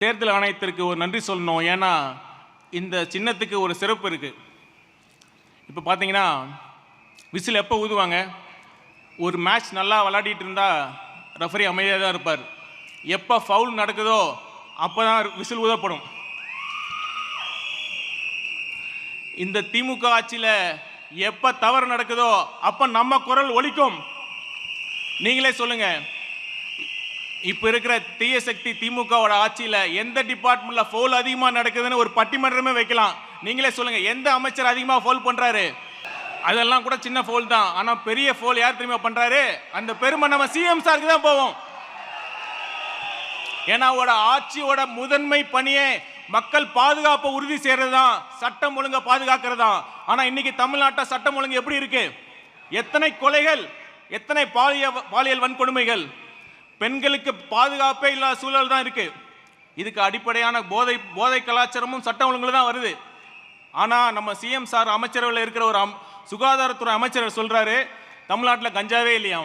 தேர்தல் ஆணையத்திற்கு ஒரு நன்றி சொல்லணும். ஏன்னா இந்த சின்னத்துக்கு ஒரு சிறப்பு இருக்குது. இப்போ பார்த்தீங்கன்னா விசில் எப்போ ஊதுவாங்க? ஒரு மேட்ச் நல்லா விளையாடிட்டு இருந்தால் ரெஃபரி அமைதியாக தான் இருப்பார். எப்போ ஃபவுல் நடக்குதோ அப்போ தான் விசில் ஊதப்படும். இந்த திமுக ஆட்சியில் எப்போ தவறு நடக்குதோ அப்போ நம்ம குரல் ஒலிக்கும். நீங்களே சொல்லுங்க, இப்போ இருக்கிற தீய சக்தி திமுகவோட ஆட்சியில் எந்த டிபார்ட்மெண்ட்ல ஃபவுல் அதிகமாக நடக்குதுன்னு ஒரு பட்டிமன்றமே வைக்கலாம். நீங்களே சொல்லுங்க, எந்த அமைச்சர் அதிகமாக ஃபவுல் பண்றாரு? அதெல்லாம் கூட சின்ன ஃபவுல் தான். ஆனால் பெரிய ஃபவுல் யார் தெரியுமா பண்றாரு? அந்த பெருமை நம்ம சிஎம் சாருக்கு தான் போவோம். ஏன்னா ஆட்சியோட முதன்மை பணியே மக்கள் பாதுகாப்பை உறுதி செய்யறது தான், சட்டம் ஒழுங்கை பாதுகாக்கிறது தான். ஆனால் இன்னைக்கு தமிழ்நாட்டில் சட்டம் ஒழுங்கு எப்படி இருக்கு? எத்தனை கொலைகள், எத்தனை பாலியல் வன்கொடுமைகள், பெண்களுக்கு பாதுகாப்பே இல்லாத சூழல் தான் இருக்கு. இதுக்கு அடிப்படையான போதை கலாச்சாரமும் சட்டம் ஒழுங்குல தான் வருது. ஆனால் நம்ம சிஎம் சார் அமைச்சரவையில் இருக்கிற ஒரு சுகாதாரத்துறை அமைச்சர் சொல்றாரு, தமிழ்நாட்டில் கஞ்சாவே இல்லையா.